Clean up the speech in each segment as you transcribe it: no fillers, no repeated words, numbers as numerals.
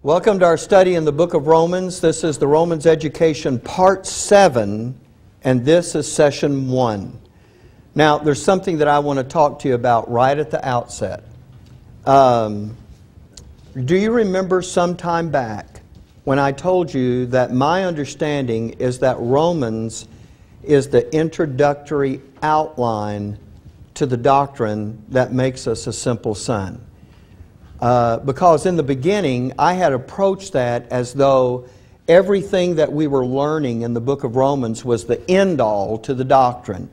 Welcome to our study in the book of Romans. This is the Romans Education Part 7, and this is Session 1. Now, there's something that I want to talk to you about right at the outset. Do you remember some time back when I told you that my understanding is that Romans is the introductory outline to the doctrine that makes us a simple son? Because in the beginning, I had approached that as though everything that we were learning in the book of Romans was the end-all to the doctrine.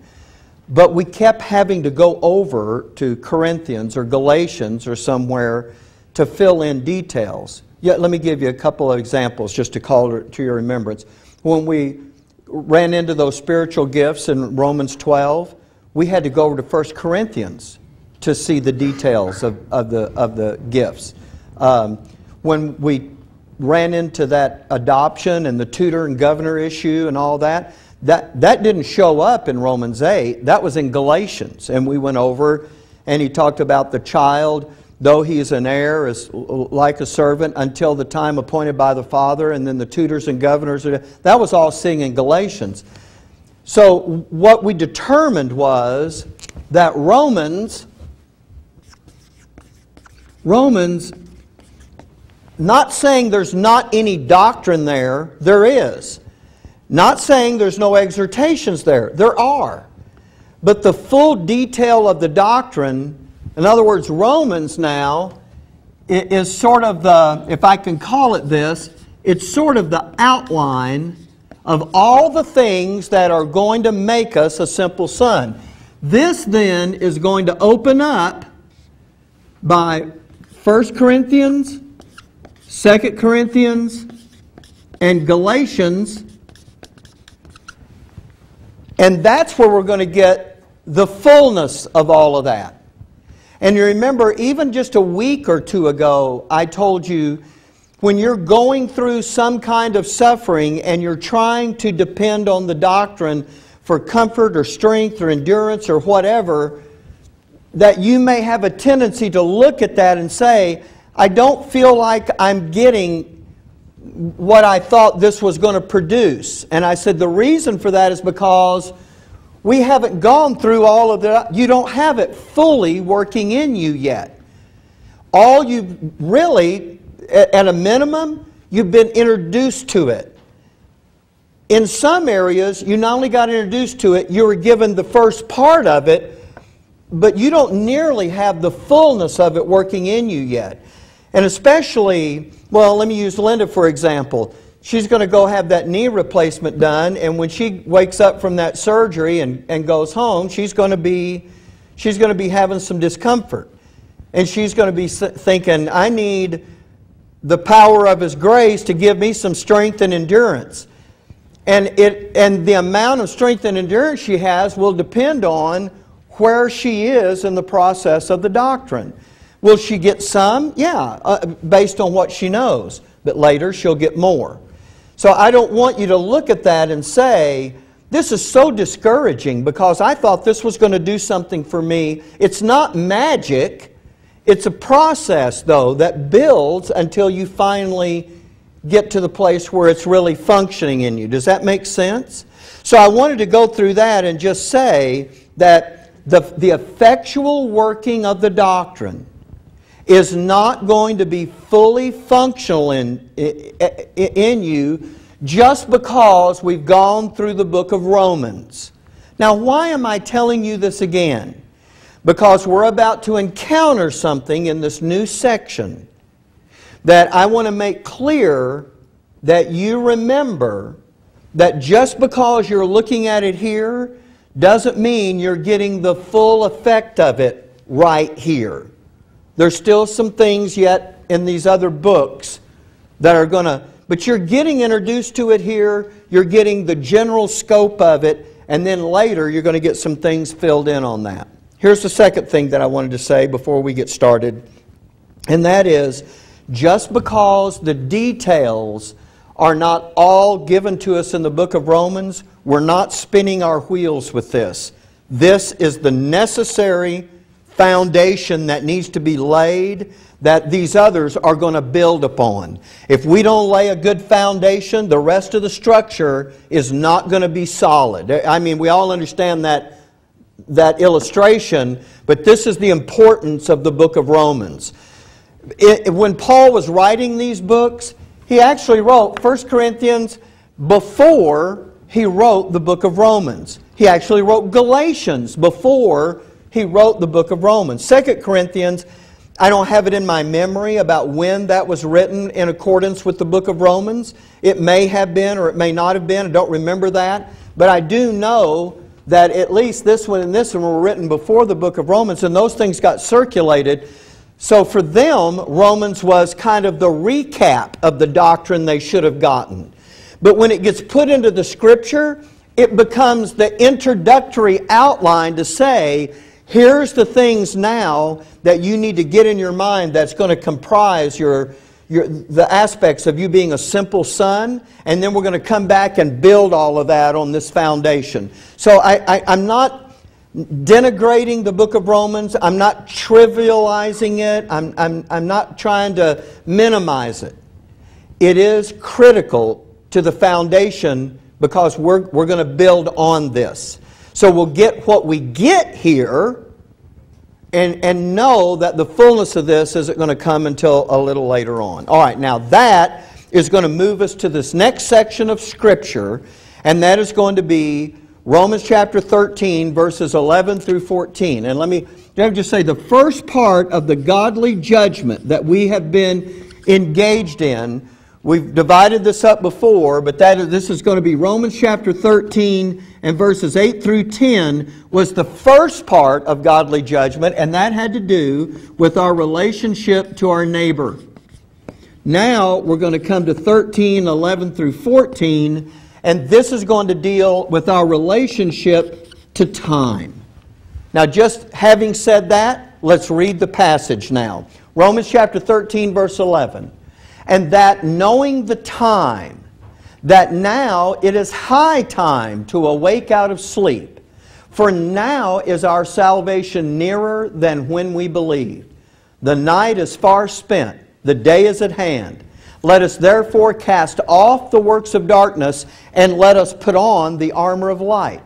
But we kept having to go over to Corinthians or Galatians or somewhere to fill in details. Yet, let me give you a couple of examples just to call to your remembrance. When we ran into those spiritual gifts in Romans 12, we had to go over to 1 Corinthians to see the details of the gifts. When we ran into that adoption and the tutor and governor issue and all that didn't show up in Romans 8. That was in Galatians. And we went over and he talked about the child, though he is an heir, is like a servant until the time appointed by the Father, and then the tutors and governors. That was all seen in Galatians. So what we determined was that Romans, not saying there's not any doctrine there, there is. Not saying there's no exhortations there, there are. But the full detail of the doctrine, in other words, Romans now is sort of the, if I can call it this, it's sort of the outline of all the things that are going to make us a simple son. This then is going to open up by 1 Corinthians, 2 Corinthians, and Galatians. And that's where we're going to get the fullness of all of that. And you remember, even just a week or two ago, I told you, when you're going through some kind of suffering and you're trying to depend on the doctrine for comfort or strength or endurance or whatever, that you may have a tendency to look at that and say, I don't feel like I'm getting what I thought this was going to produce. And I said the reason for that is because we haven't gone through all of that. You don't have it fully working in you yet. All you really, at a minimum, you've been introduced to it. In some areas, you not only got introduced to it, you were given the first part of it, but you don't nearly have the fullness of it working in you yet. And especially, well, let me use Linda for example. She's going to go have that knee replacement done, and when she wakes up from that surgery and goes home, she's going to be having some discomfort. And she's going to be thinking, I need the power of His grace to give me some strength and endurance. And the amount of strength and endurance she has will depend on where she is in the process of the doctrine. Will she get some? Yeah, based on what she knows. But later she'll get more. So I don't want you to look at that and say, this is so discouraging because I thought this was going to do something for me. It's not magic. It's a process, though, that builds until you finally get to the place where it's really functioning in you. Does that make sense? So I wanted to go through that and just say that the effectual working of the doctrine is not going to be fully functional in you just because we've gone through the book of Romans. Now, why am I telling you this again? Because we're about to encounter something in this new section that I want to make clear that you remember that just because you're looking at it here doesn't mean you're getting the full effect of it right here. There's still some things yet in these other books that are going to, but you're getting introduced to it here, you're getting the general scope of it, and then later you're going to get some things filled in on that. Here's the second thing that I wanted to say before we get started, and that is, just because the details are not all given to us in the book of Romans, we're not spinning our wheels with this. This is the necessary foundation that needs to be laid that these others are going to build upon. If we don't lay a good foundation, the rest of the structure is not going to be solid. I mean, we all understand that illustration, but this is the importance of the book of Romans. When Paul was writing these books, he actually wrote 1 Corinthians before he wrote the book of Romans. He actually wrote Galatians before he wrote the book of Romans. 2 Corinthians, I don't have it in my memory about when that was written in accordance with the book of Romans. It may have been or it may not have been. I don't remember that. But I do know that at least this one and this one were written before the book of Romans, and those things got circulated. So for them, Romans was kind of the recap of the doctrine they should have gotten. But when it gets put into the Scripture, it becomes the introductory outline to say, here's the things now that you need to get in your mind that's going to comprise the aspects of you being a simple son, and then we're going to come back and build all of that on this foundation. So I'm not denigrating the book of Romans. I'm not trivializing it. I'm not trying to minimize it. It is critical to the foundation because we're going to build on this. So we'll get what we get here and know that the fullness of this isn't going to come until a little later on. All right, now that is going to move us to this next section of Scripture, and that is going to be Romans chapter 13, verses 11 through 14. And let me just say, the first part of the godly judgment that we have been engaged in, we've divided this up before, but this is going to be Romans chapter 13 and verses 8 through 10 was the first part of godly judgment, and that had to do with our relationship to our neighbor. Now we're going to come to 13, 11 through 14, and this is going to deal with our relationship to time. Now, just having said that, let's read the passage now. Romans chapter 13, verse 11. And that knowing the time, that now it is high time to awake out of sleep. For now is our salvation nearer than when we believed. The night is far spent, the day is at hand. Let us therefore cast off the works of darkness, and let us put on the armor of light.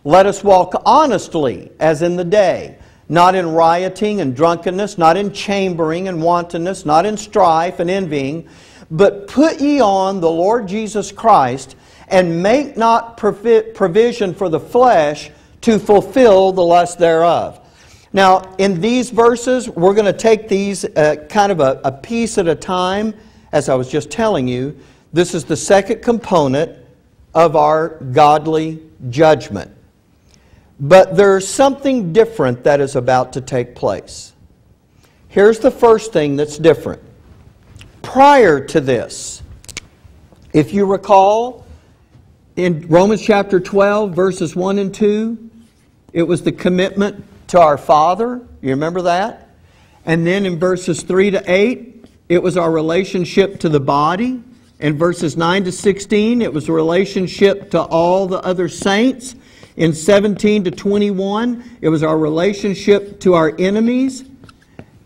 Let us walk honestly as in the day, not in rioting and drunkenness, not in chambering and wantonness, not in strife and envying, but put ye on the Lord Jesus Christ, and make not provision for the flesh to fulfill the lust thereof. Now, in these verses, we're going to take these kind of a piece at a time. As I was just telling you, this is the second component of our godly judgment. But there's something different that is about to take place. Here's the first thing that's different. Prior to this, if you recall, in Romans chapter 12, verses 1 and 2, it was the commitment to our Father. You remember that? And then in verses 3 to 8, it was our relationship to the body. In verses 9 to 16, it was a relationship to all the other saints. In 17 to 21, it was our relationship to our enemies.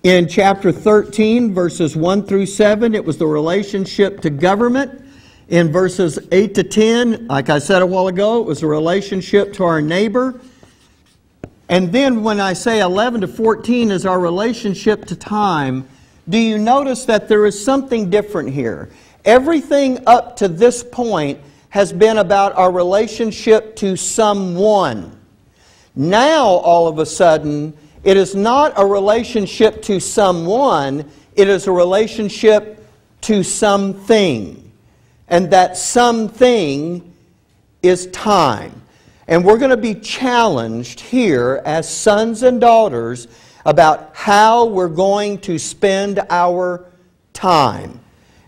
In chapter 13, verses 1 through 7, it was the relationship to government. In verses 8 to 10, like I said a while ago, it was a relationship to our neighbor. And then when I say 11 to 14 is our relationship to time, do you notice that there is something different here? Everything up to this point has been about our relationship to someone. Now, all of a sudden, it is not a relationship to someone, it is a relationship to something. And that something is time. And we're going to be challenged here as sons and daughters about how we're going to spend our time.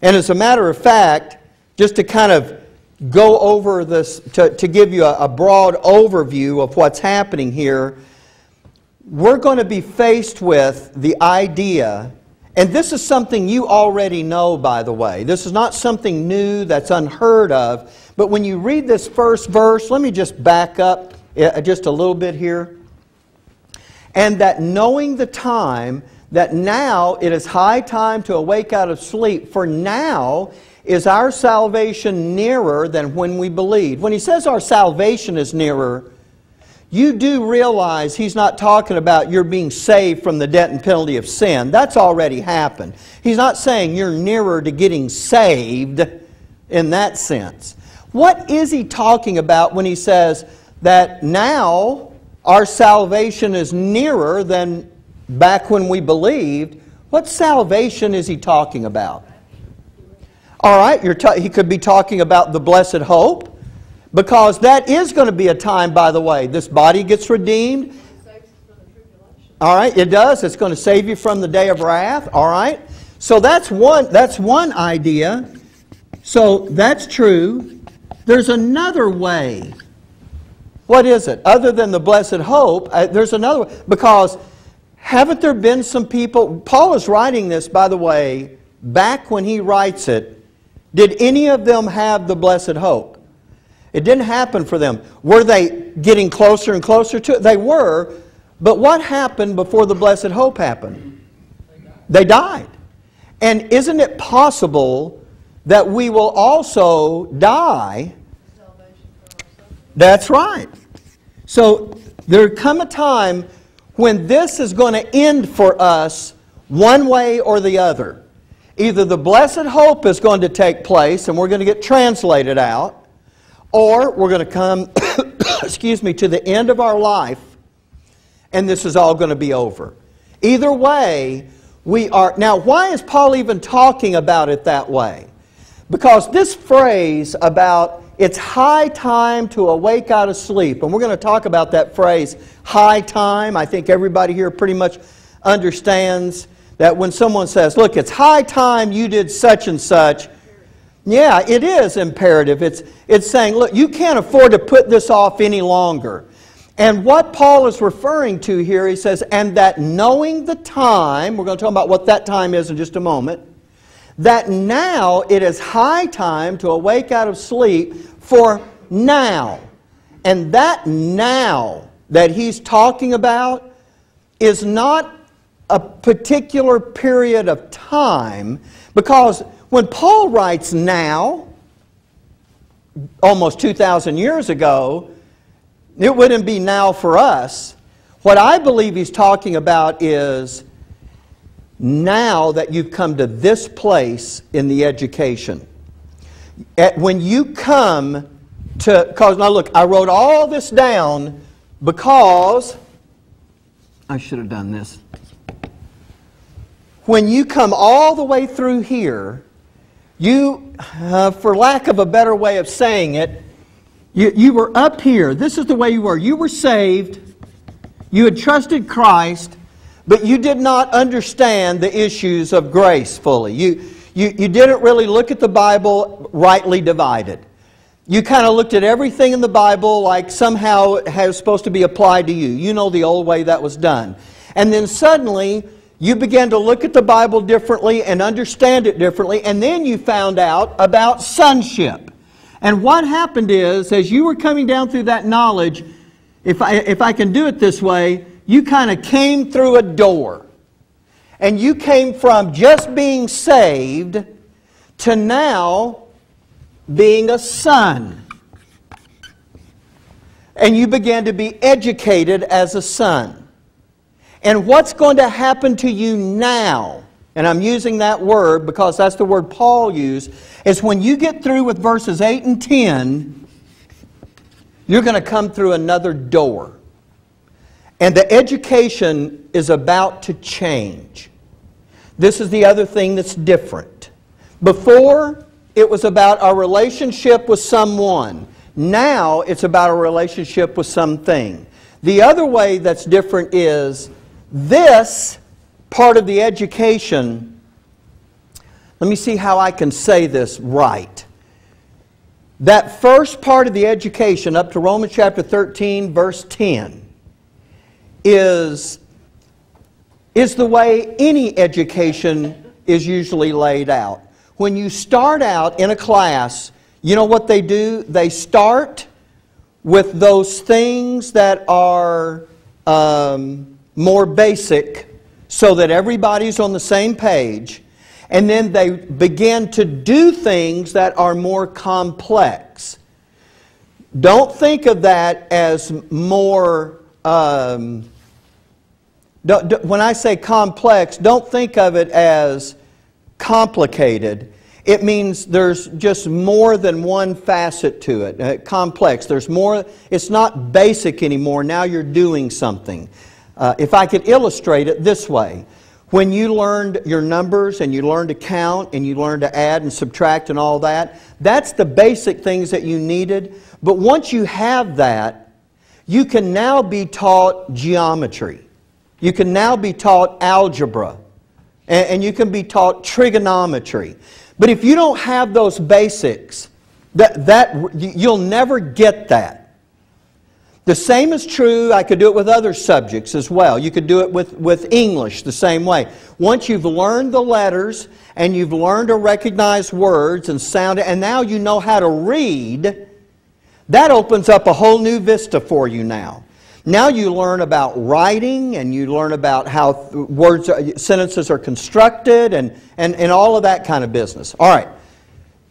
And as a matter of fact, just to kind of go over this, to give you a broad overview of what's happening here, we're going to be faced with the idea, and this is something you already know, by the way. This is not something new that's unheard of, but when you read this first verse, let me just back up just a little bit here. And that knowing the time, that now it is high time to awake out of sleep, for now is our salvation nearer than when we believed. When he says our salvation is nearer, you do realize he's not talking about you're being saved from the debt and penalty of sin. That's already happened. He's not saying you're nearer to getting saved in that sense. What is he talking about when he says that now our salvation is nearer than back when we believed? What salvation is he talking about? All right, he could be talking about the blessed hope, because that is going to be a time, by the way. This body gets redeemed. All right, it does. It's going to save you from the day of wrath. All right. So that's one idea. So that's true. There's another way. What is it? Other than the blessed hope, there's another way. Because haven't there been some people... Paul is writing this, by the way, back when he writes it. Did any of them have the blessed hope? It didn't happen for them. Were they getting closer and closer to it? They were. But what happened before the blessed hope happened? They died. And isn't it possible that we will also die? That's right. So there come a time when this is going to end for us one way or the other. Either the blessed hope is going to take place and we're going to get translated out, or we're going to come, excuse me, to the end of our life and this is all going to be over. Either way, we are... Now, why is Paul even talking about it that way? Because this phrase about it's high time to awake out of sleep, and we're going to talk about that phrase, high time. I think everybody here pretty much understands that when someone says, look, it's high time you did such and such, yeah, it is imperative. It's saying, look, you can't afford to put this off any longer. And what Paul is referring to here, he says, and that knowing the time, we're going to talk about what that time is in just a moment, that now it is high time to awake out of sleep, for now. And that now that he's talking about is not a particular period of time, because when Paul writes now, almost 2,000 years ago, it wouldn't be now for us. What I believe he's talking about is now that you've come to this place in the education. When you come to... Because now look, I wrote all this down because... I should have done this. When you come all the way through here, you, for lack of a better way of saying it, you were up here. This is the way you were. You were saved. You had trusted Christ, but you did not understand the issues of grace fully. You didn't really look at the Bible rightly divided. You kind of looked at everything in the Bible like somehow it was supposed to be applied to you. You know the old way that was done. And then suddenly you began to look at the Bible differently and understand it differently, and then you found out about sonship. And what happened is, as you were coming down through that knowledge, if I can do it this way, you kind of came through a door. And you came from just being saved to now being a son. And you began to be educated as a son. And what's going to happen to you now, and I'm using that word because that's the word Paul used, is when you get through with verses 8 and 10, you're going to come through another door. And the education is about to change. This is the other thing that's different. Before, it was about our relationship with someone. Now, it's about a relationship with something. The other way that's different is this part of the education. Let me see how I can say this right. That first part of the education up to Romans chapter 13, verse 10, is the way any education is usually laid out. When you start out in a class, you know what they do? They start with those things that are more basic so that everybody's on the same page, and then they begin to do things that are more complex. Don't think of that as more, when I say complex, don't think of it as complicated. It means there's just more than one facet to it. Complex. There's more. It's not basic anymore. Now you're doing something. If I could illustrate it this way. When you learned your numbers and you learned to count and you learned to add and subtract and all that, that's the basic things that you needed. But once you have that, you can now be taught geometry. You can now be taught algebra. And you can be taught trigonometry. But if you don't have those basics, you'll never get that. The same is true, I could do it with other subjects as well. You could do it with English the same way. Once you've learned the letters and you've learned to recognize words and sound, and now you know how to read, that opens up a whole new vista for you now. Now you learn about writing and you learn about how sentences are constructed and all of that kind of business. All right.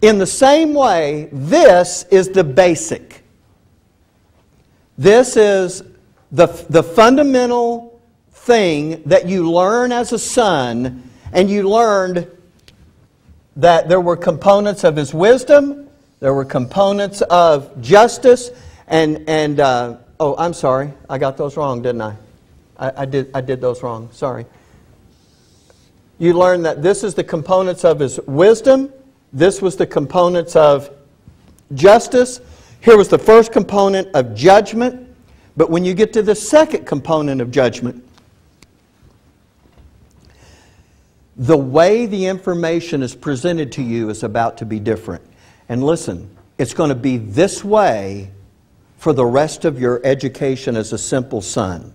In the same way, this is the basic. This is the fundamental thing that you learn as a son, and you learned that there were components of His wisdom, there were components of justice, and oh, I'm sorry, I got those wrong, didn't I? I did those wrong, sorry. You learned that this is the components of His wisdom, this was the components of justice. Here was the first component of judgment, but when you get to the second component of judgment, the way the information is presented to you is about to be different. And listen, it's going to be this way for the rest of your education as a simple son.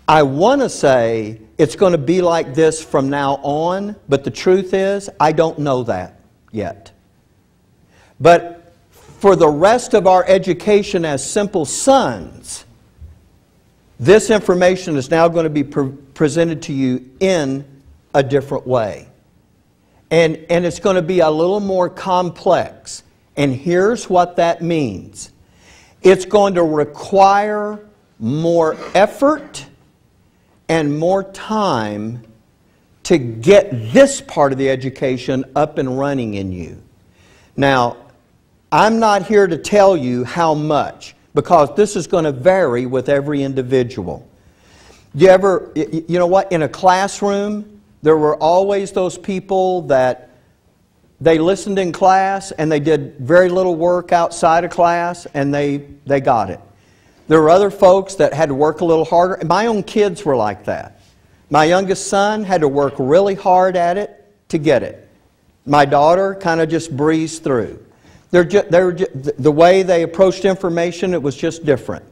I want to say it's going to be like this from now on, but the truth is, I don't know that yet. But for the rest of our education as simple sons, this information is now going to be presented to you in a different way. And it's going to be a little more complex. And here's what that means. It's going to require more effort and more time to get this part of the education up and running in you. Now, I'm not here to tell you how much, because this is going to vary with every individual. You know what, in a classroom, there were always those people that they listened in class and they did very little work outside of class and they got it. There were other folks that had to work a little harder. My own kids were like that. My youngest son had to work really hard at it to get it. My daughter kind of just breezed through. The way they approached information, it was just different.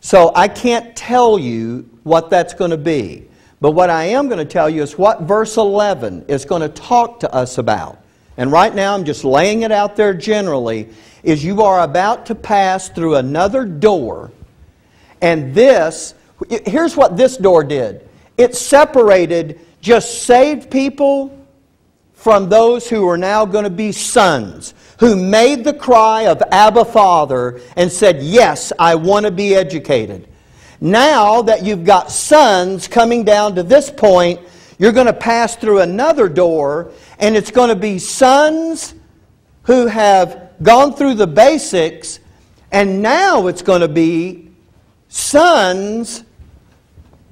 So I can't tell you what that's going to be. But what I am going to tell you is what verse 11 is going to talk to us about. And right now I'm just laying it out there generally, is you are about to pass through another door. And here's what this door did. It separated just saved people from those who are now going to be sons, who made the cry of Abba Father and said, yes, I want to be educated. Now that you've got sons coming down to this point, you're going to pass through another door, and it's going to be sons who have gone through the basics, and now it's going to be sons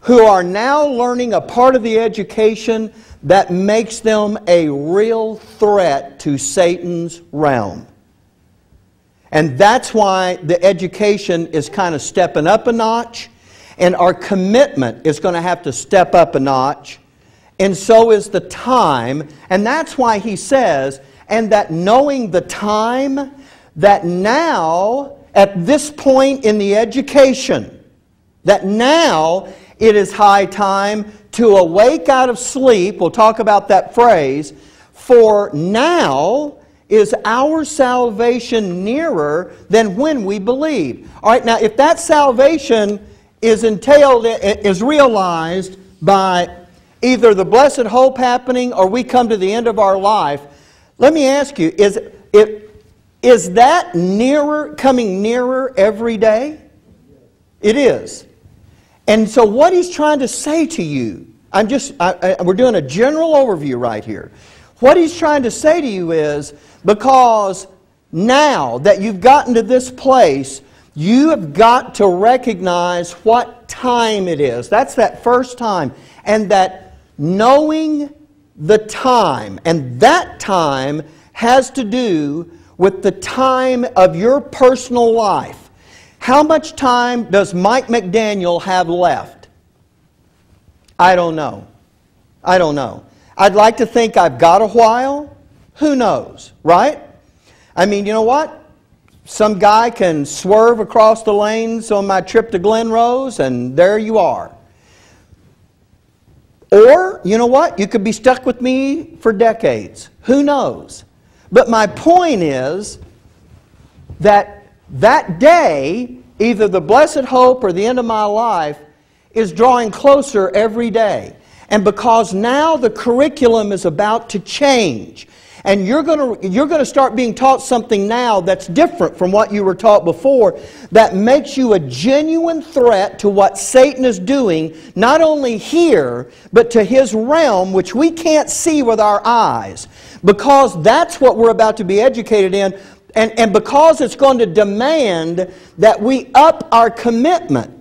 who are now learning a part of the education that makes them a real threat to Satan's realm. And that's why the education is kind of stepping up a notch, and our commitment is going to have to step up a notch, and so is the time. And that's why he says, and that knowing the time, that now, at this point in the education, that now it is high time to awake out of sleep. We'll talk about that phrase. For now is our salvation nearer than when we believe. All right, now if that salvation is realized by either the blessed hope happening or we come to the end of our life. Let me ask you, is that coming nearer every day? It is. And so what he's trying to say to you, we're doing a general overview right here. What he's trying to say to you is, because now that you've gotten to this place, you have got to recognize what time it is. That's that first time. And that knowing the time, and that time has to do with the time of your personal life. How much time does Mike McDaniel have left? I don't know. I don't know. I'd like to think I've got a while. Who knows, right? I mean, you know what? Some guy can swerve across the lanes on my trip to Glen Rose, and there you are. Or, you know what? You could be stuck with me for decades. Who knows? But my point is that day, either the blessed hope or the end of my life, is drawing closer every day. And because now the curriculum is about to change, and you're going to start being taught something now that's different from what you were taught before, that makes you a genuine threat to what Satan is doing, not only here, but to his realm, which we can't see with our eyes. Because that's what we're about to be educated in, and because it's going to demand that we up our commitment,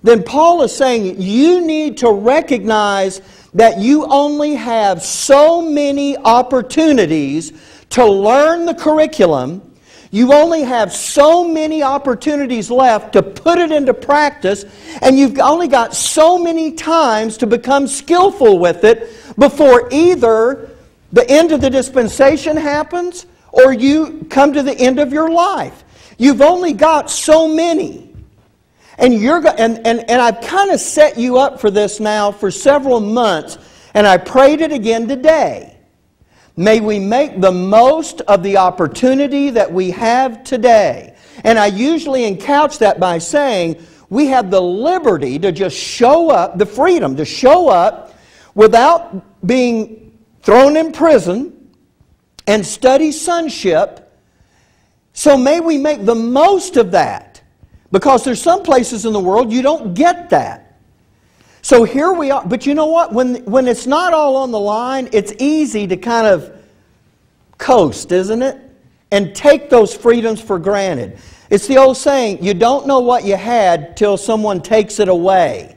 then Paul is saying you need to recognize that you only have so many opportunities to learn the curriculum. You only have so many opportunities left to put it into practice, and you've only got so many times to become skillful with it before either the end of the dispensation happens or you come to the end of your life. You've only got so many. And I've kind of set you up for this now for several months, and I prayed it again today. May we make the most of the opportunity that we have today. And I usually encouch that by saying we have the liberty to just show up, the freedom to show up without being thrown in prison and study sonship. So may we make the most of that. Because there's some places in the world you don't get that. So here we are. But you know what? When it's not all on the line, it's easy to kind of coast, isn't it? And take those freedoms for granted. It's the old saying, you don't know what you had till someone takes it away.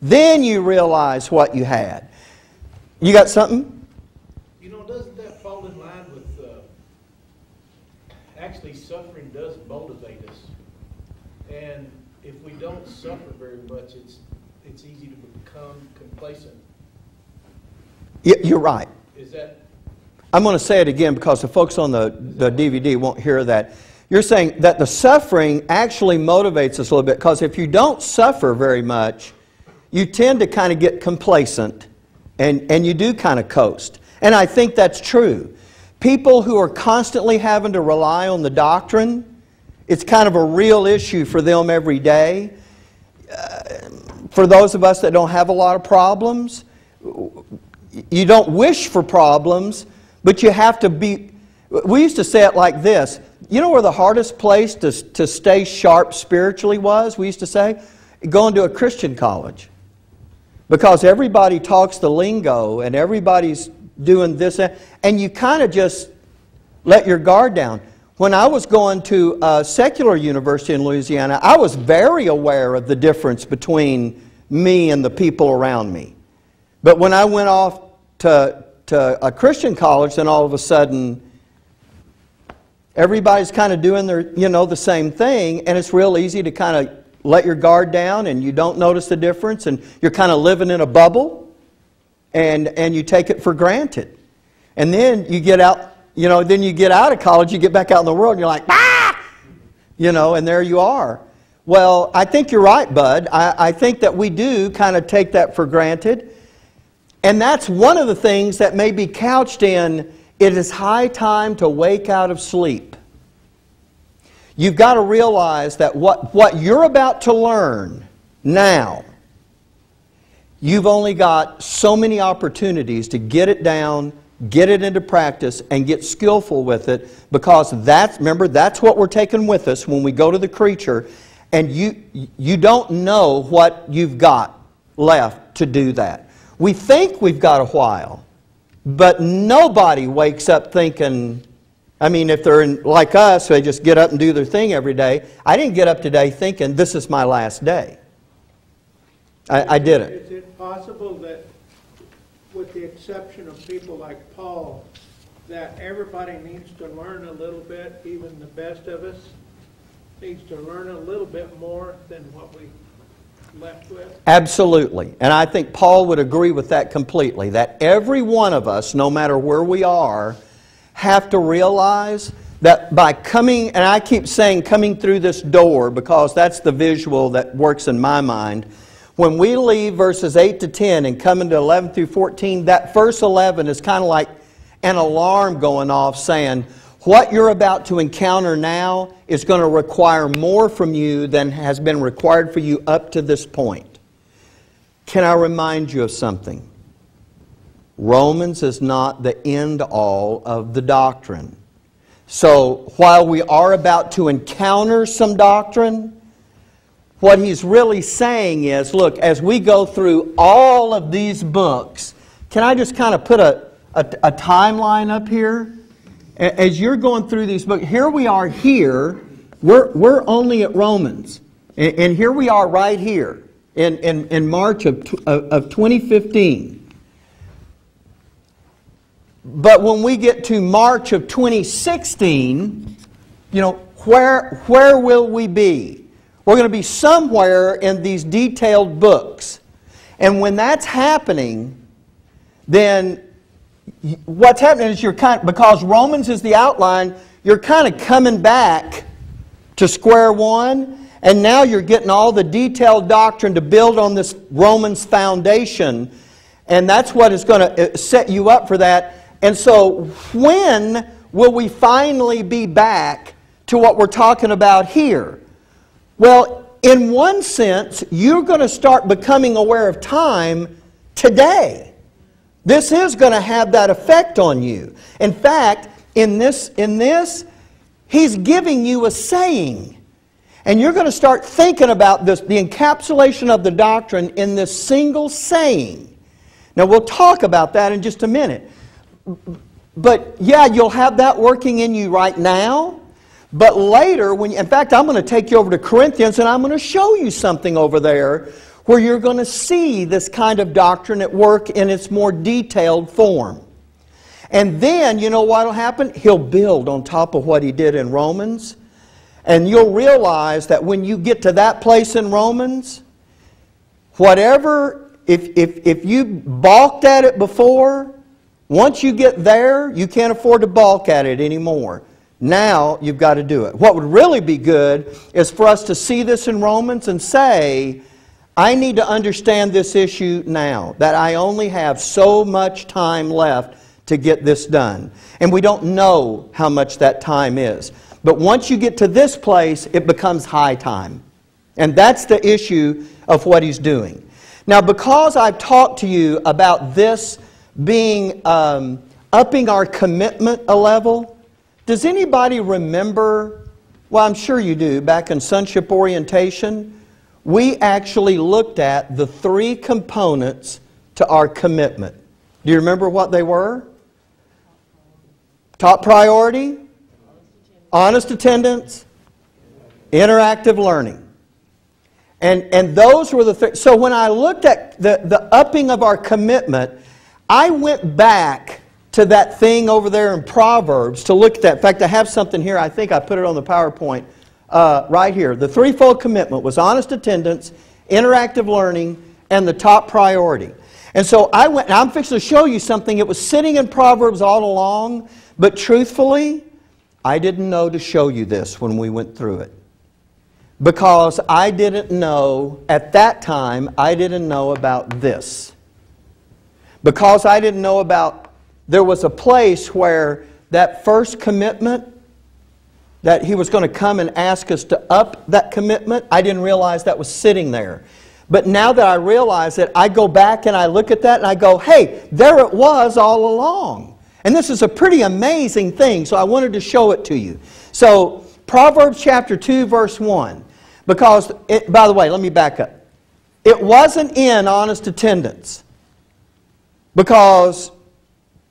Then you realize what you had. You got something? You know, doesn't that fall in line with... actually, suffering does motivate us. And if we don't suffer very much, it's easy to become complacent. Yeah, you're right. Is that... I'm going to say it again because the folks on the DVD won't hear that. You're saying that the suffering actually motivates us a little bit, because if you don't suffer very much, you tend to kind of get complacent and you do kind of coast. And I think that's true. People who are constantly having to rely on the doctrine, it's kind of a real issue for them every day. For those of us that don't have a lot of problems, you don't wish for problems, but you have to be... We used to say it like this. You know where the hardest place to stay sharp spiritually was, we used to say? Going to a Christian college. Because everybody talks the lingo and everybody's doing this, and you kind of just let your guard down. When I was going to a secular university in Louisiana, I was very aware of the difference between me and the people around me. But when I went off to a Christian college, then all of a sudden, everybody's kind of doing the same thing, and it's real easy to kind of let your guard down, and you don't notice the difference, and you're kind of living in a bubble, and you take it for granted. And then you get out. Then you get out of college, you get back out in the world, and you're like, ah! And there you are. Well, I think you're right, Bud. I think that we do kind of take that for granted. And that's one of the things that may be couched in, it is high time to wake out of sleep. You've got to realize that what you're about to learn now, you've only got so many opportunities to get it down, get it into practice, and get skillful with it, because remember, that's what we're taking with us when we go to the creature, and you don't know what you've got left to do that. We think we've got a while, but nobody wakes up thinking, I mean, if they're like us, they just get up and do their thing every day. I didn't get up today thinking, this is my last day. I didn't. Is it possible that, with the exception of people like Paul, that everybody needs to learn a little bit, even the best of us needs to learn a little bit more than what we left with? Absolutely. And I think Paul would agree with that completely, that every one of us, no matter where we are, have to realize that by coming, and I keep saying coming through this door because that's the visual that works in my mind. When we leave verses 8 to 10 and come into 11 through 14, that verse 11 is kind of like an alarm going off saying, what you're about to encounter now is going to require more from you than has been required for you up to this point. Can I remind you of something? Romans is not the end-all of the doctrine. So while we are about to encounter some doctrine, what he's really saying is, look, as we go through all of these books, can I just kind of put a timeline up here? As you're going through these books, here we are here, we're only at Romans. And here we are right here in March of 2015. But when we get to March of 2016, where will we be? We're going to be somewhere in these detailed books. And when that's happening, then what's happening is because Romans is the outline, you're kind of coming back to square one, and now you're getting all the detailed doctrine to build on this Romans foundation, and that's what is going to set you up for that. And so when will we finally be back to what we're talking about here? Well, in one sense, you're going to start becoming aware of time today. This is going to have that effect on you. In fact, in this, he's giving you a saying. And you're going to start thinking about this, the encapsulation of the doctrine in this single saying. Now, we'll talk about that in just a minute. But yeah, you'll have that working in you right now. But later, in fact, I'm going to take you over to Corinthians and I'm going to show you something over there where you're going to see this kind of doctrine at work in its more detailed form. And then, you know what will happen? He'll build on top of what he did in Romans. And you'll realize that when you get to that place in Romans, if you balked at it before, once you get there, you can't afford to balk at it anymore. Now you've got to do it. What would really be good is for us to see this in Romans and say, I need to understand this issue now, that I only have so much time left to get this done. And we don't know how much that time is. But once you get to this place, it becomes high time. And that's the issue of what he's doing. Now, because I've talked to you about this being upping our commitment a level, does anybody remember, well, I'm sure you do, back in Sonship orientation, we actually looked at the 3 components to our commitment. Do you remember what they were? Top priority, honest attendance, interactive learning. And those were the 3. So when I looked at the upping of our commitment, I went back to that thing over there in Proverbs to look at that. In fact, I have something here. I think I put it on the PowerPoint right here. The threefold commitment was honest attendance, interactive learning, and the top priority. And so I went, and I'm fixing to show you something. It was sitting in Proverbs all along, but truthfully, I didn't know to show you this when we went through it. Because I didn't know, at that time, I didn't know about this. Because I didn't know about, there was a place where that first commitment that He was going to come and ask us to up that commitment. I didn't realize that was sitting there. But now that I realize it, I go back and I look at that and I go, hey, there it was all along. And this is a pretty amazing thing, so I wanted to show it to you. So, Proverbs chapter 2, verse 1. Because, by the way, let me back up. It wasn't in honest attendance. Because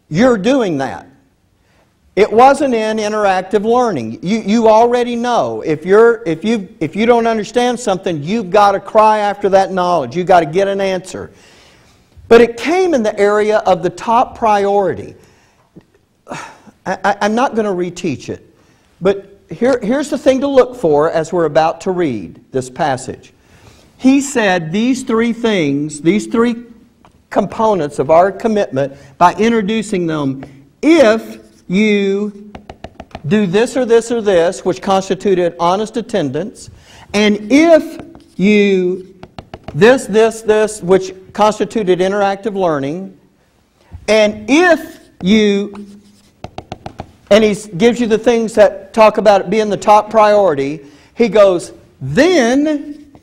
you're doing that. It wasn't in interactive learning. You already know. If you don't understand something, you've got to cry after that knowledge. You've got to get an answer. But it came in the area of the top priority. I'm not going to reteach it. But here's the thing to look for as we're about to read this passage. He said these three things, these three components of our commitment, by introducing them, if you do this or this or this, which constituted honest attendance, and if you this, which constituted interactive learning, and if you, and he gives you the things that talk about it being the top priority, he goes, then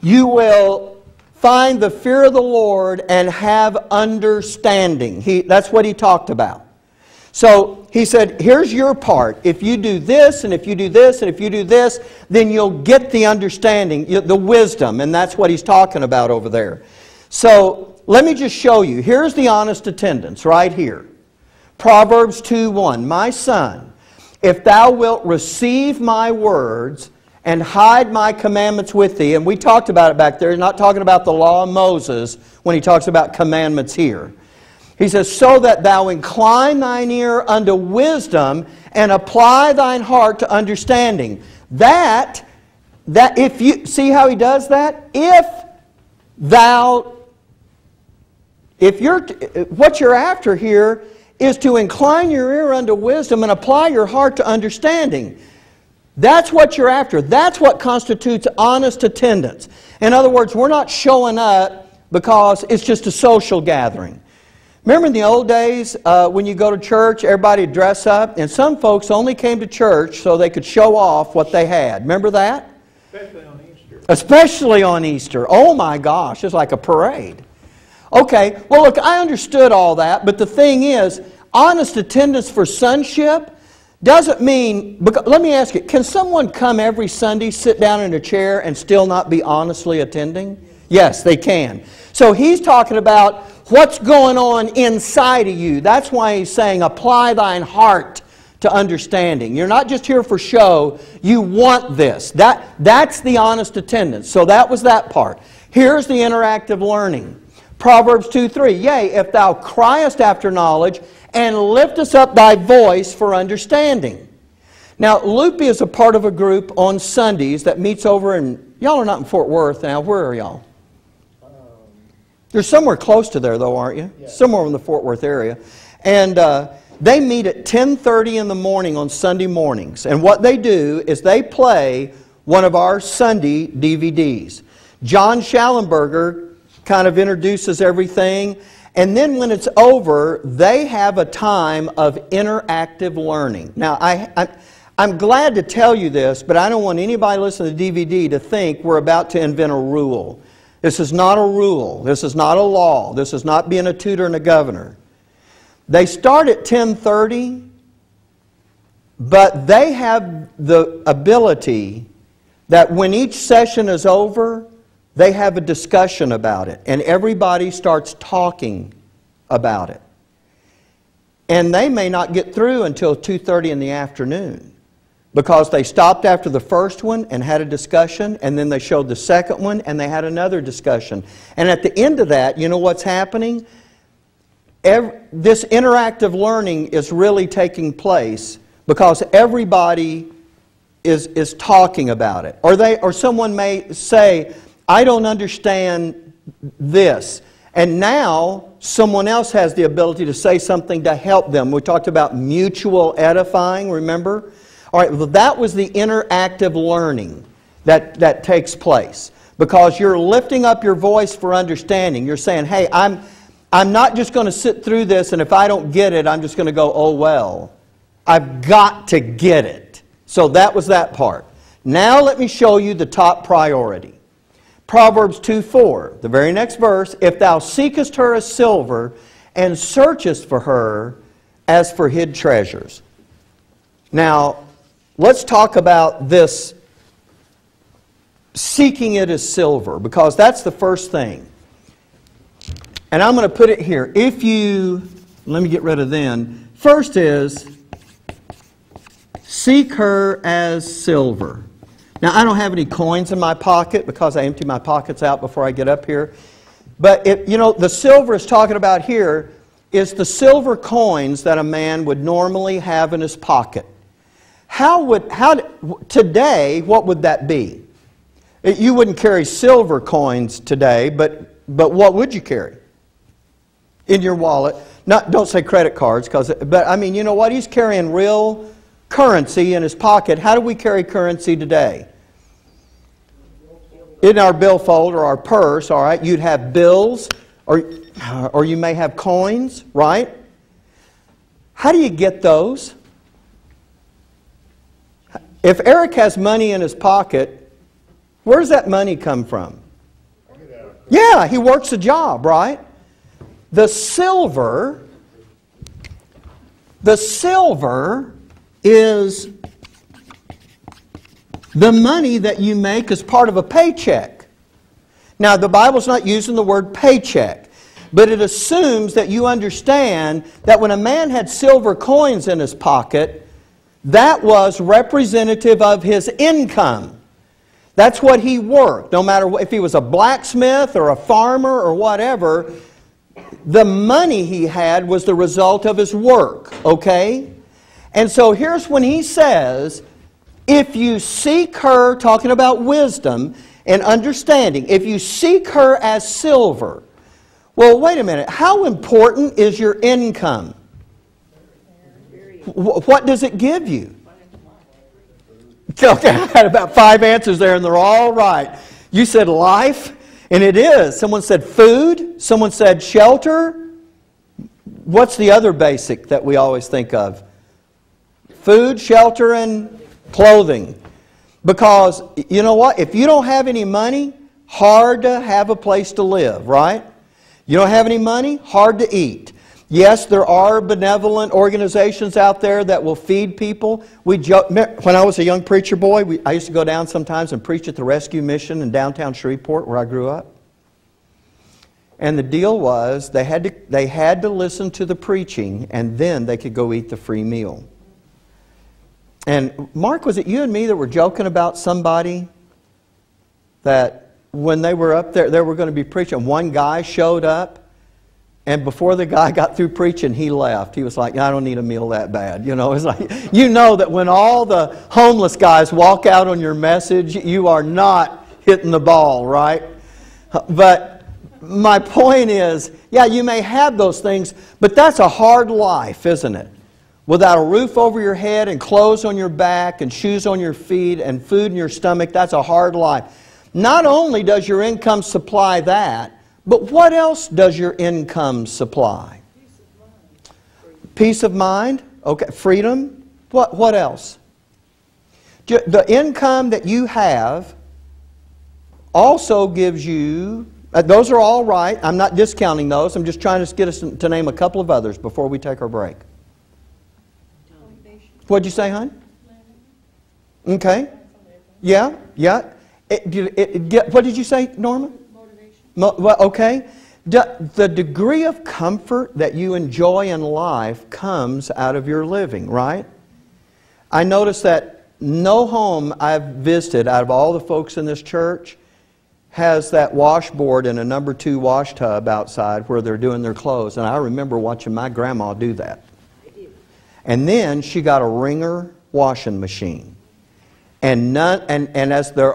you will find the fear of the Lord and have understanding. That's what he talked about. So he said, here's your part. If you do this, and if you do this, and if you do this, then you'll get the understanding, the wisdom. And that's what he's talking about over there. So let me just show you. Here's the honest attendance right here. Proverbs 2:1. My son, if thou wilt receive my words and hide my commandments with thee. And we talked about it back there. He's not talking about the law of Moses when he talks about commandments here. He says, so that thou incline thine ear unto wisdom and apply thine heart to understanding. That if you, see how he does that? What you're after here is to incline your ear unto wisdom and apply your heart to understanding. That's what you're after. That's what constitutes honest attendance. In other words, we're not showing up because it's just a social gathering. Remember in the old days when you go to church, everybody would dress up, and some folks only came to church so they could show off what they had. Remember that? Especially on Easter. Especially on Easter. Oh my gosh, it's like a parade. Okay, well look, I understood all that, but the thing is, honest attendance for sonship doesn't mean, let me ask you, can someone come every Sunday, sit down in a chair, and still not be honestly attending? Yes, they can. So he's talking about what's going on inside of you. That's why he's saying, apply thine heart to understanding. You're not just here for show. You want this. That's the honest attendance. So that was that part. Here's the interactive learning. Proverbs 2:3. Yea, if thou criest after knowledge, and liftest up thy voice for understanding. Now, Loopy is a part of a group on Sundays that meets over in, y'all are not in Fort Worth now. Where are y'all? You're somewhere close to there, though, aren't you? Yeah. Somewhere in the Fort Worth area. And they meet at 10:30 in the morning on Sunday mornings. And what they do is they play one of our Sunday DVDs. John Schallenberger kind of introduces everything. And then when it's over, they have a time of interactive learning. Now, I'm glad to tell you this, but I don't want anybody listening to the DVD to think we're about to invent a rule. This is not a rule. This is not a law. This is not being a tutor and a governor. They start at 10:30, but they have the ability that when each session is over, they have a discussion about it, and everybody starts talking about it. And they may not get through until 2:30 in the afternoon because they stopped after the first one and had a discussion, and then they showed the second one and they had another discussion. And at the end of that, you know what's happening? This interactive learning is really taking place because everybody is talking about it. Or someone may say, I don't understand this. And now someone else has the ability to say something to help them. We talked about mutual edifying, remember? All right, well, that was the interactive learning that takes place. Because you're lifting up your voice for understanding. You're saying, hey, I'm not just going to sit through this, and if I don't get it, I'm just going to go, oh well. I've got to get it. So that was that part. Now let me show you the top priority. Proverbs 2:4, the very next verse, if thou seekest her as silver and searchest for her as for hid treasures. Now, let's talk about this seeking it as silver, because that's the first thing. And I'm going to put it here. If you, let me get rid of then. First is, seek her as silver. Now, I don't have any coins in my pocket because I empty my pockets out before I get up here. But, the silver is talking about here is the silver coins that a man would normally have in his pocket. Today, what would that be? You wouldn't carry silver coins today, but what would you carry? In your wallet. Don't say credit cards, but I mean, you know what? He's carrying real currency in his pocket. How do we carry currency today? In our billfold or our purse, all right, you'd have bills, or you may have coins, right? How do you get those? If Eric has money in his pocket, where does that money come from? Yeah, he works a job, right? The silver is the money that you make as part of a paycheck. Now, the Bible's not using the word paycheck, but it assumes that you understand that when a man had silver coins in his pocket, that was representative of his income. That's what he worked. No matter if he was a blacksmith or a farmer or whatever, the money he had was the result of his work, okay? And so here's when he says, if you seek her, talking about wisdom and understanding, if you seek her as silver, well, wait a minute, how important is your income? What does it give you? Okay, I had about 5 answers there and they're all right. You said life, and it is. Someone said food, someone said shelter. What's the other basic that we always think of? Food, shelter, and clothing. Because, you know what? If you don't have any money, hard to have a place to live, right? You don't have any money, hard to eat. Yes, there are benevolent organizations out there that will feed people. When I was a young preacher boy, I used to go down sometimes and preach at the Rescue Mission in downtown Shreveport, where I grew up. And the deal was they had to listen to the preaching, and then they could go eat the free meal. And Mark, was it you and me that were joking about somebody that when they were up there, they were going to be preaching? One guy showed up, and before the guy got through preaching, he left. He was like, I don't need a meal that bad. You know, it's like, you know that when all the homeless guys walk out on your message, you are not hitting the ball, right? But my point is, yeah, you may have those things, but that's a hard life, isn't it? Without a roof over your head and clothes on your back and shoes on your feet and food in your stomach, that's a hard life. Not only does your income supply that, but what else does your income supply? Peace of mind. Okay, freedom. What else? The income that you have also gives you, those are all right. I'm not discounting those. I'm just trying to get us to name a couple of others before we take our break. What'd you say, hon? Okay. Yeah. What did you say, Norma? Motivation. Okay. The degree of comfort that you enjoy in life comes out of your living, right? I noticed that no home I've visited out of all the folks in this church has that washboard and a number 2 wash tub outside where they're doing their clothes. And I remember watching my grandma do that. And then she got a Ringer washing machine. And as their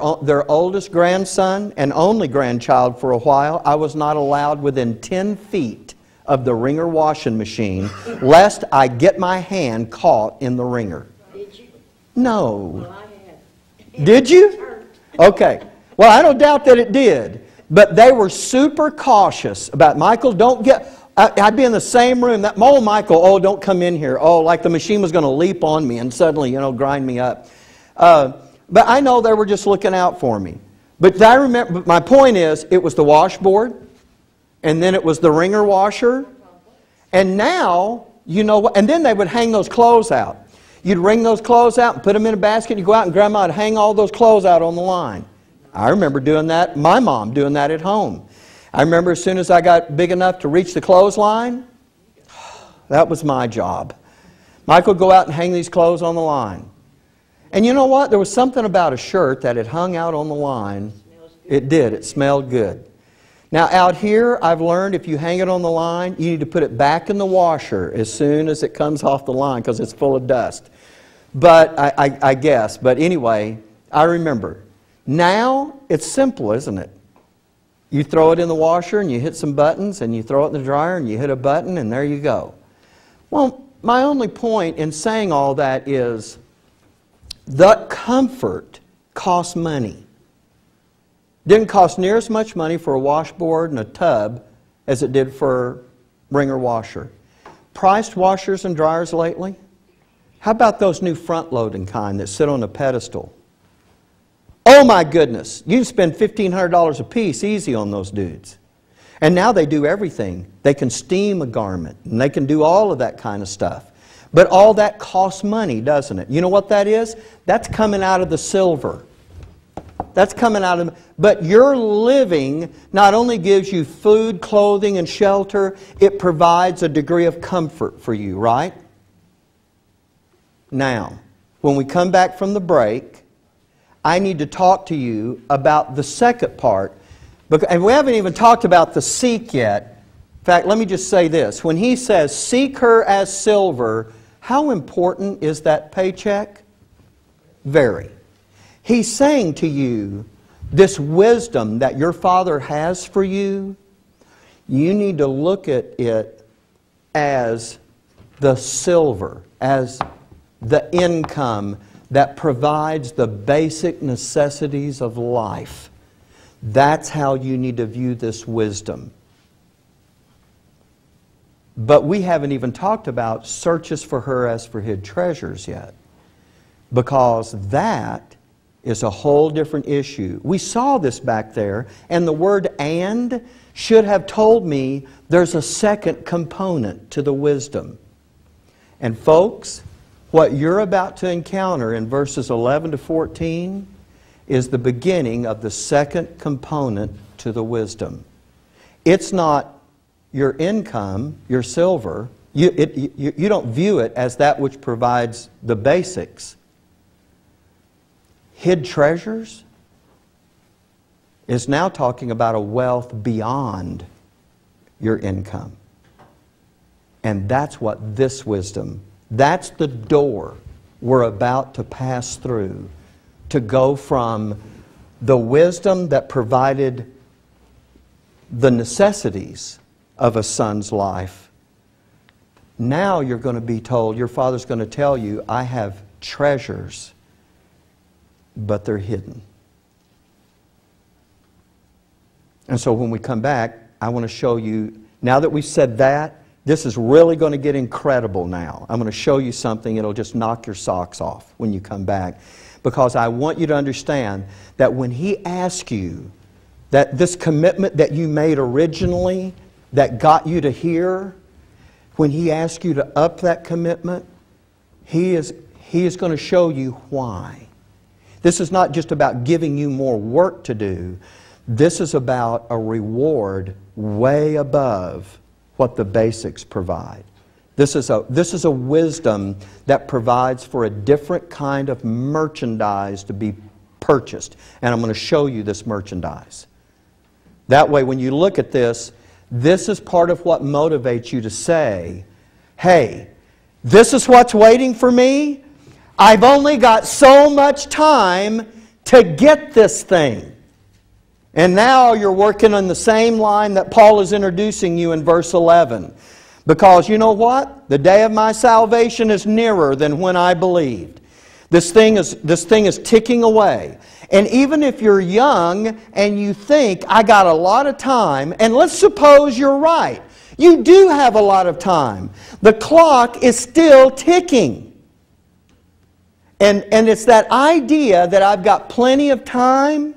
oldest grandson and only grandchild for a while, I was not allowed within 10 feet of the Ringer washing machine, lest I get my hand caught in the Ringer. Did you? No. Well, I had. Did you? Okay. Well, I don't doubt that it did. But they were super cautious about, Michael, don't get... I'd be in the same room. Michael, don't come in here. Oh, like the machine was going to leap on me and suddenly, grind me up. But I know they were just looking out for me. But I remember, my point is, it was the washboard, and then it was the wringer washer, and now, you know what, and then they would hang those clothes out. You'd wring those clothes out and put them in a basket, and you go out and Grandma would hang all those clothes out on the line. I remember doing that, my mom doing that at home. I remember as soon as I got big enough to reach the clothesline, that was my job. Michael would go out and hang these clothes on the line. And you know what? There was something about a shirt that had hung out on the line. It did. It smelled good. Now out here, I've learned if you hang it on the line, you need to put it back in the washer as soon as it comes off the line because it's full of dust. But I guess. But anyway, I remember. Now, it's simple, isn't it? You throw it in the washer and you hit some buttons and you throw it in the dryer and you hit a button and there you go. Well, my only point in saying all that is the comfort costs money. Didn't cost near as much money for a washboard and a tub as it did for wringer washer. Priced washers and dryers lately? How about those new front-loading kind that sit on a pedestal? Oh my goodness, you can spend $1,500 a piece easy on those dudes. And now they do everything. They can steam a garment and they can do all of that kind of stuff. But all that costs money, doesn't it? You know what that is? That's coming out of the silver. That's coming out of... But your living not only gives you food, clothing, and shelter, it provides a degree of comfort for you, right? Now, when we come back from the break, I need to talk to you about the second part. And we haven't even talked about the seek yet. In fact, let me just say this. When he says, seek her as silver, how important is that paycheck? Very. He's saying to you, this wisdom that your Father has for you, you need to look at it as the silver, as the income that provides the basic necessities of life. That's how you need to view this wisdom. But we haven't even talked about searches for her as for hid treasures yet. Because that is a whole different issue. We saw this back there, and the word "and" should have told me there's a second component to the wisdom. And folks, what you're about to encounter in verses 11 to 14 is the beginning of the second component to the wisdom. It's not your income, your silver. You don't view it as that which provides the basics. Hid treasures is now talking about a wealth beyond your income. And that's what this wisdom, that's the door we're about to pass through to go from the wisdom that provided the necessities of a son's life. Now you're going to be told, your Father's going to tell you, I have treasures, but they're hidden. And so when we come back, I want to show you, now that we've said that, this is really going to get incredible now. I'm going to show you something, it'll just knock your socks off when you come back. Because I want you to understand that when He asks you, that this commitment that you made originally, that got you to here, when He asks you to up that commitment, He is going to show you why. This is not just about giving you more work to do. This is about a reward way above what the basics provide. This is a wisdom that provides for a different kind of merchandise to be purchased. And I'm going to show you this merchandise. That way, when you look at this, this is part of what motivates you to say, hey, this is what's waiting for me. I've only got so much time to get this thing. And now you're working on the same line that Paul is introducing you in verse 11. Because you know what? The day of my salvation is nearer than when I believed. This thing is ticking away. And even if you're young and you think, I got a lot of time, and let's suppose you're right. You do have a lot of time. The clock is still ticking. And it's that idea that I've got plenty of time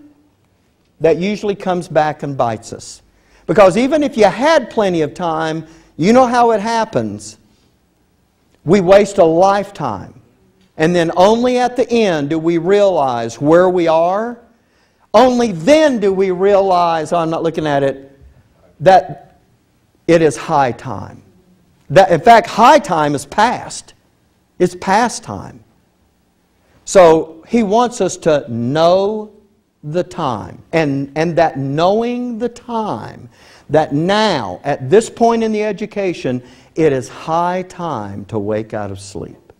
that usually comes back and bites us. Because even if you had plenty of time, you know how it happens. We waste a lifetime. And then only at the end do we realize where we are. Only then do we realize, I'm not looking at it, that it is high time. That, in fact, high time is past. It's past time. So He wants us to know the time. And that knowing the time, that now, at this point in the education, it is high time to wake out of sleep.